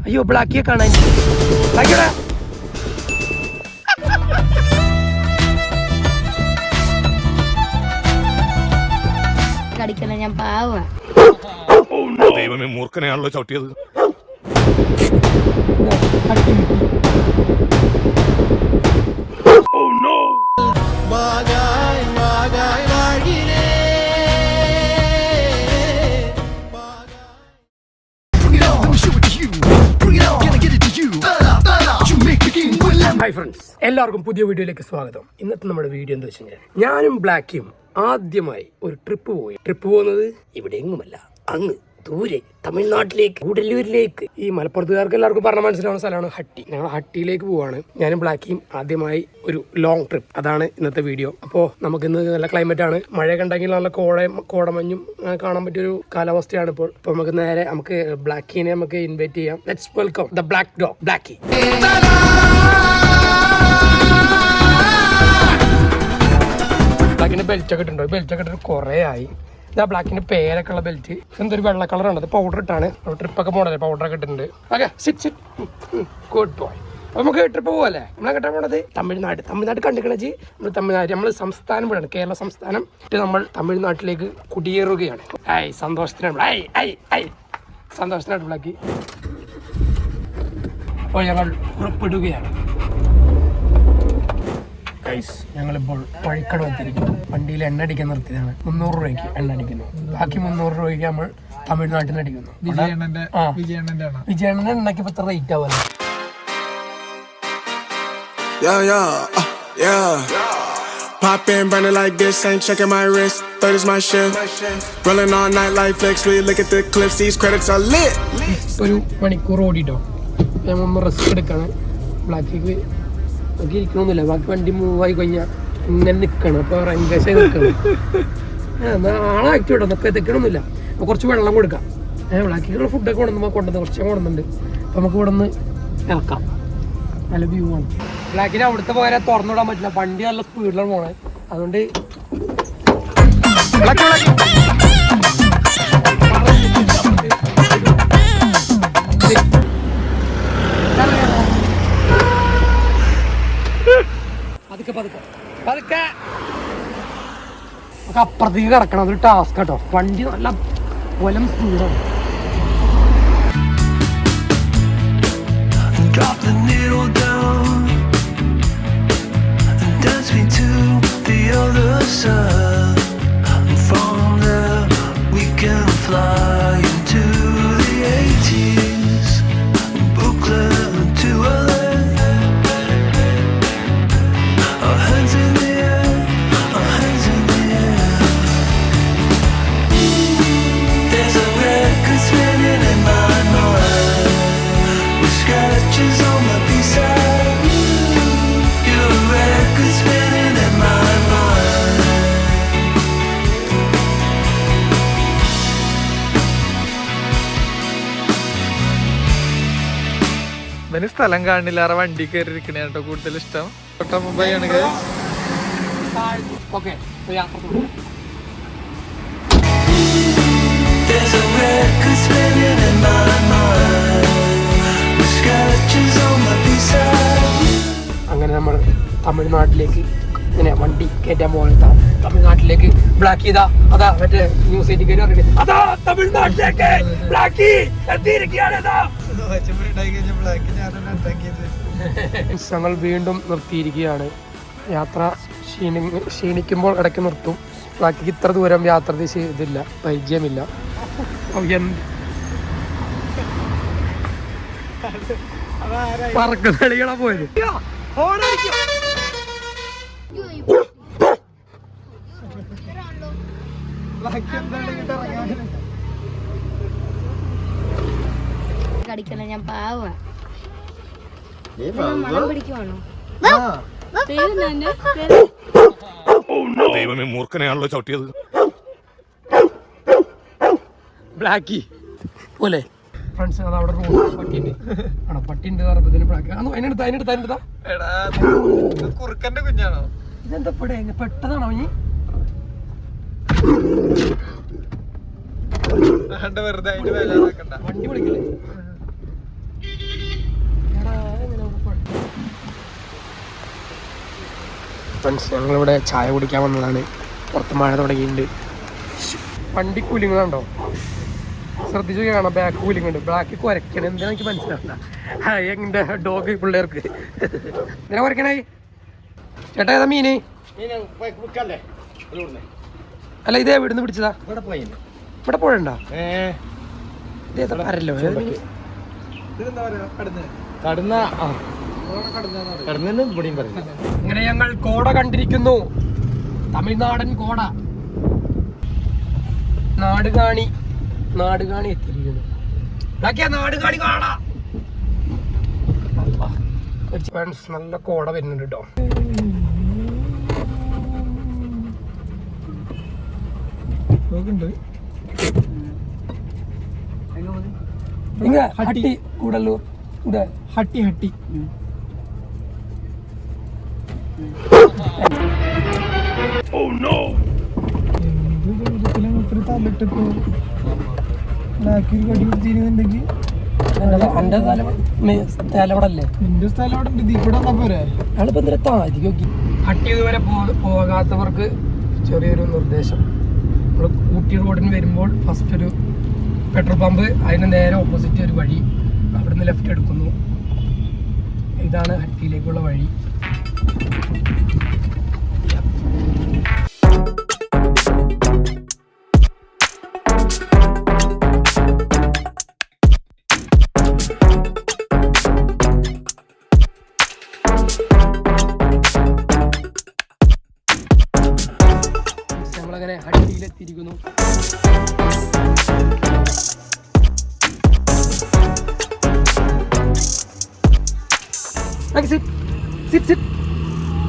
അയ്യോ ബ്ലാക്കിയെ കാണാൻ ബ്ലാക്കിയുടെ കടിക്കല ഞാൻ പാവ. ദൈവമേ മൂർഖനെയാണല്ലോ ചവിട്ടിയത്. ഹായ് ഫ്രണ്ട്സ്, എല്ലാവർക്കും പുതിയ വീഡിയോയിലേക്ക് സ്വാഗതം. ഇന്നത്തെ നമ്മുടെ വീഡിയോ എന്താ വെച്ച് കഴിഞ്ഞാൽ ഞാനും ബ്ലാക്കിയും ആദ്യമായി ഒരു ട്രിപ്പ് പോകുന്നത് ഇവിടെ എങ്ങുമല്ല, അങ്ങ് ദൂരെ തമിഴ്നാട്ടിലേക്ക്, കൂടല്ലൂരിലേക്ക്. ഈ മലപ്പുറത്തുകാർക്ക് എല്ലാവർക്കും പറഞ്ഞ മനസ്സിലാവുന്ന സ്ഥലമാണ് ഹട്ടി. ഞങ്ങൾ ഹട്ടിയിലേക്ക് പോവാണ്. ഞാനും ബ്ലാക്കിയും ആദ്യമായി ഒരു ലോങ് ട്രിപ്പ്. അതാണ് ഇന്നത്തെ വീഡിയോ. അപ്പോൾ നമുക്ക് ഇന്ന് നല്ല ക്ലൈമറ്റ് ആണ്. മഴയൊക്കെ ഉണ്ടെങ്കിൽ നല്ല കോടമഞ്ഞും കാണാൻ പറ്റിയൊരു കാലാവസ്ഥയാണ് ഇപ്പോൾ. അപ്പോൾ നമുക്ക് ബ്ലാക്കിനെ നമുക്ക് ഇൻവൈറ്റ് ചെയ്യാം. Let's welcome the black dog Blackie. ബ്ലാക്കിന്റെ ബെൽറ്റ് ഒക്കെ ഇട്ടുണ്ടോ? ബെൽറ്റ് ഒക്കെ ഇട്ടിട്ട് കുറേ ആയി. ഇതാ ബ്ലാക്കിന്റെ പേരൊക്കെ ഉള്ള ബെൽറ്റ്. എന്തൊരു വെള്ള കളറാണ്. അത് പൗഡർ ഇട്ടാണ്. ട്രിപ്പൊക്കെ പോകണല്ലേ, പൗഡറൊക്കെ ഇട്ടിട്ടുണ്ട്. Okay, sit good boy. അപ്പൊ നമുക്ക് ട്രിപ്പ് പോവല്ലേ? നമ്മളെ കേട്ടാ പോണത് തമിഴ്നാട് കണ്ടിക്കണച്ച് നമ്മൾ സംസ്ഥാനം ഇവിടെയാണ്, കേരള സംസ്ഥാനം. നമ്മൾ തമിഴ്നാട്ടിലേക്ക് കുടിയേറുകയാണ്. സന്തോഷത്തിനാണ് ബ്ലാക്കി. അപ്പോൾ ഞങ്ങൾ പുറപ്പെടുകയാണ്. ഞങ്ങളിപ്പോൾ വഴിക്കട എത്തിയിരിക്കുന്നു. വണ്ടിയിൽ എണ്ണ അടിക്കാൻ നിർത്തിയതാണ്. 300 രൂപയ്ക്ക് എണ്ണ അടിക്കുന്നു. ബാക്കി 300 രൂപയ്ക്ക് നമ്മൾ തമിഴ്നാട്ടിൽ നിന്ന് അടിക്കുന്നു. വിജയണ്ണന്റെ എണ്ണയ്ക്ക് ഇപ്പൊ എത്ര റേറ്റ് ആവുമല്ലോ? Pop in, burning like this, ain't checking my wrist. Third is my shift. Rolling all night like flex. We look at the clips, these credits are lit. ഒരു മണിക്കൂർ ഓടിട്ടോ. ഞാൻ ഒന്ന് റെസ്റ്റ് എടുക്കാണ്. ബ്ലാക്കിക്ക് ഒക്കെ ഇരിക്കണമെന്നില്ല. ബാക്കി വണ്ടി മൂവ് ആയി കഴിഞ്ഞാൽ ഇങ്ങനെ നിൽക്കണം. അപ്പോൾ റെങ്കേശായി നിൽക്കണം. ആളെ ആക്റ്റീവ് ഇപ്പൊ എത്തിക്കണമെന്നില്ല. അപ്പോൾ കുറച്ച് വെള്ളം കൊടുക്കാം. ബ്ലാക്കിക്കുള്ള ഫുഡൊക്കെ കൊണ്ടുവന്ന് കുറച്ച് കൊണ്ടുവന്നുണ്ട്. അപ്പോൾ നമുക്ക് ഇവിടെ നിന്ന് ഇറക്കാം. നല്ല വ്യൂ ആണ്. ബ്ലാക്കിന് അവിടുത്തെ പോലെ തുറന്നുവിടാൻ പറ്റില്ല. വണ്ടി നല്ല സ്പീഡിലാണ് പോണേ. അതുകൊണ്ട് പതുക്കെ അപ്പുറത്തേക്ക് കിടക്കണം. അതൊരു ടാസ്ക് കേട്ടോ. വണ്ടി നല്ല കൊലം സ്പീഡാണ്. Drop the needle down and dance me to the other side. And from there we can fly into the 80s, Brooklyn to LA. Our hands in the air, our hands in the air. There's a record spinning in my mind, with scratches on the B-side. You're a record spinning in my mind. ഇവന് സ്ഥലം കാണില്ലാറെ വണ്ടി കയറി ഇരിക്കണ കേട്ടോ കൂടുതൽ ഇഷ്ടം. മുംബൈ ആണെങ്കിൽ There's a record spinning in my mind, with scratches on the B-side. അങ്ങനെ നമ്മൾ തമിഴ്നാട്ടിലേക്ക് ഇങ്ങനെ വണ്ടി കയറ്റാൻ പോകാൻ. തമിഴ്നാട്ടിലേക്ക് ബ്ലാക്ക് ചെയ്താ അതാ മറ്റേ ന്യൂസ് എയ്റ്റിക്കാർ പറയുന്നത് അതാ തമിഴ്നാട്ടിലേക്ക് ബ്ലാക്കി എത്തിയിരിക്കുകയാണ്. ഞങ്ങൾ വീണ്ടും നിർത്തിയിരിക്കുകയാണ്. യാത്ര ക്ഷീണിക്കുമ്പോൾ ഇടയ്ക്ക് നിർത്തും. ബ്ലാക്കിക്ക് ഇത്ര ദൂരം യാത്ര ചെയ്തില്ല, പരിചയമില്ല. പറക്കുന്നളികളാ പോയത്. കടിക്കല ഞാൻ പാവ. മണം പിടിക്കുവാണോ? ദൈവമേ മൂർഖനെയാണല്ലോ ചവിട്ടിയത്. ബ്ലാക്കി പോലെ ഫ്രണ്ട്സ് അത് അവിടെ പട്ടിയുണ്ട്. ആണോ പട്ടിയുണ്ട് പറയുമ്പോ ബ്ലാക്ക് അതിനെടുത്താ കുറുക്കന്റെ കുഞ്ഞാണോ ഇതെന്താ പെട്ടതാണോ ഇനി? വെറുതെ വണ്ടി വിളിക്കല്ലേ? ഫ്രണ്ട്സ്, ഞങ്ങളിവിടെ ചായ കുടിക്കാൻ വന്നതാണ്. പുറത്ത് മഴ തുടങ്ങിയിട്ടുണ്ട്. വണ്ടി കൂലിങ്ങുണ്ടോ ശ്രദ്ധിച്ചു കാണാം. ബാക്ക് കൂലിങ്ങുണ്ട്. ബാക്ക് കുരയ്ക്കണം. എന്തിനാ എനിക്ക് മനസ്സിലാവില്ല. എൻ്റെ ഡോഗ് പിള്ളേർക്ക് എന്തിനാ കുരയ്ക്കണേ? ചേട്ടാ ഏതാ മീന്? അല്ല ഇതേ ഇവിടുന്ന് പിടിച്ചതാ? ഇവിടെ പോയണ്ടോ? ഇതേതാ പരല്ലോ? ഇങ്ങനെ ഞങ്ങൾ കോട കണ്ടിരിക്കുന്നു. തമിഴ്നാടൻ കോട. നാടുകാണി എത്തിയിരിക്കുന്നു. നാടുകാണി കാണാ. നല്ല കോട വരുന്നുണ്ട് കേട്ടോ. ഹട്ടി കൂടല്ലൂർ. ഹട്ടി ഹട്ടി ഇതുവരെ പോകാത്തവർക്ക് ചെറിയൊരു നിർദ്ദേശം. നമ്മൾ ഊട്ടി റോഡിന് വരുമ്പോൾ ഫസ്റ്റ് ഒരു പെട്രോൾ പമ്പ്, അതിന് നേരെ ഓപ്പോസിറ്റ് ഒരു വഴി, അവിടുന്ന് ലെഫ്റ്റ് എടുക്കുന്നു. ഇതാണ് ഹട്ടിയിലേക്കുള്ള വഴി. നമ്മളങ്ങനെ ഹട്ടിയിലെത്തിയിരിക്കുന്നു.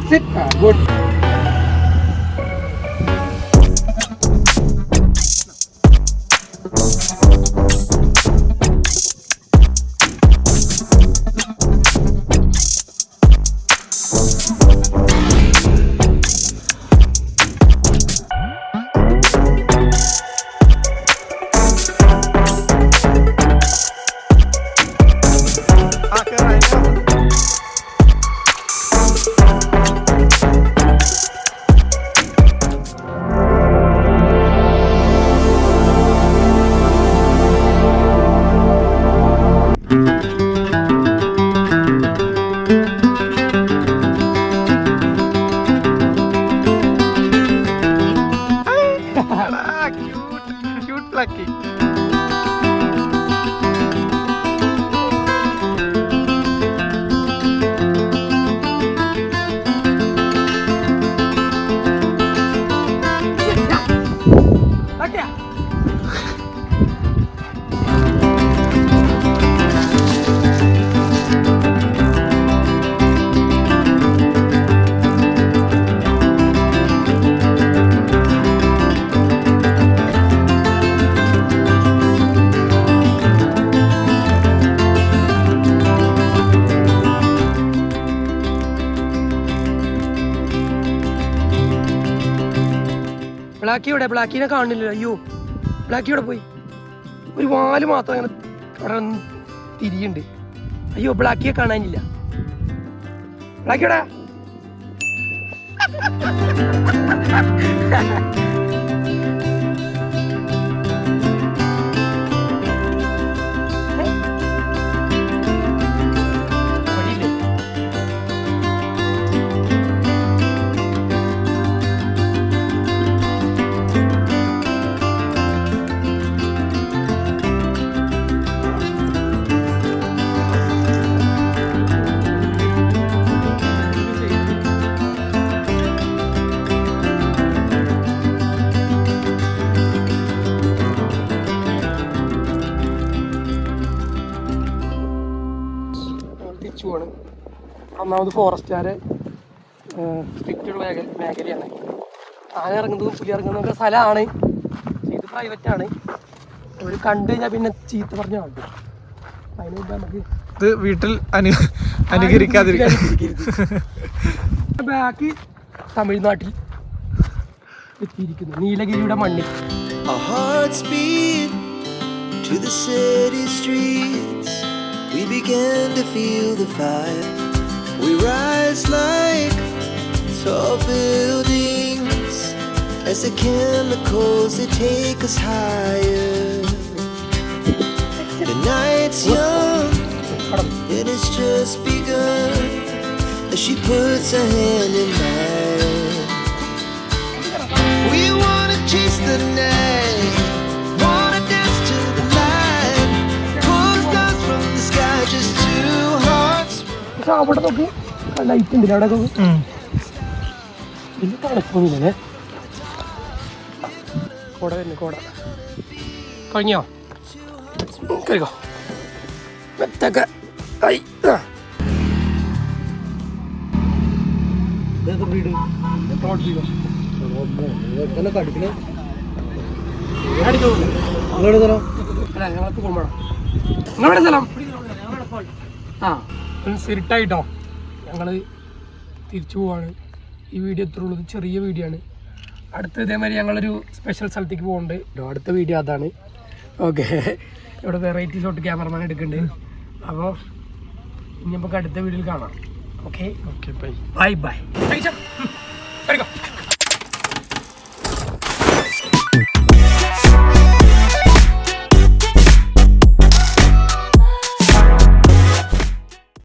Sit. Good. Lucky. ബ്ലാക്കിയുടെ ബ്ലാക്കിനെ കാണുന്നില്ല. അയ്യോ, ബ്ലാക്കിയുടെ പോയി. ഒരു വാല് മാത്രം അങ്ങനെ അവിടെ തിരിയുണ്ട്. അയ്യോ, ബ്ലാക്കിയെ കാണാനില്ല. ബ്ലാക്കിയുടെ പോവാണ്. ഒന്നാമത് ഫോറസ്റ്റുകാരെ സ്ട്രിക്റ്റുള്ള മേഖലയാണ്. ആന ഇറങ്ങുന്നതും പുലി ഇറങ്ങുന്നതൊക്കെ സ്ഥലമാണ്. ഇത് പ്രൈവറ്റാണ്. അവർ കണ്ടു കഴിഞ്ഞാൽ പിന്നെ ചീത്ത പറഞ്ഞ ആളുണ്ട്. അതിന് മുമ്പ് നമുക്ക് ഇത് വീട്ടിൽ അനുകരിക്കാതിരിക്കും. ബാക്ക് തമിഴ്നാട്ടിൽ എത്തിയിരിക്കുന്നു. നീലഗിരിയുടെ മണ്ണിൽ. Our hearts beat to the city streets. We began to feel the fire. We rise like Tall buildings as the chemicals they take us higher. The night's young and it's just begun as she puts her hand in mine. We wanna chase the night, wanna dance to the light, pull stars from the sky, just two hearts. പക്ഷെ അവിടെ നോക്കി light ഉണ്ടല്ലോ അവിടെ വലിയ തണുപ്പൊന്നുമില്ലേ. കോട തന്നെ കോട കഴിഞ്ഞോ കഴിക്കോ മെത്തൊക്കെ ആയി. വീട് അല്ല ഞങ്ങൾക്ക് പോകുമ്പോഴോ നിങ്ങളുടെ സ്ഥലം ആ സിരിട്ടായിട്ടോ ഞങ്ങൾ തിരിച്ചു പോവാണ്. ഈ വീഡിയോ എത്ര ഉള്ളത് ചെറിയ വീഡിയോ ആണ്. അടുത്ത ഇതേമാതിരി ഞങ്ങളൊരു സ്പെഷ്യൽ സ്ഥലത്തേക്ക് പോകുന്നുണ്ട്. അടുത്ത വീഡിയോ അതാണ്. ഓക്കെ ഇവിടെ വെറൈറ്റി ഷോട്ട് ക്യാമറമാൻ എടുക്കുന്നുണ്ട്. അപ്പോൾ ഇനി നമുക്ക് അടുത്ത വീഡിയോയിൽ കാണാം. Okay okay bye bye bye.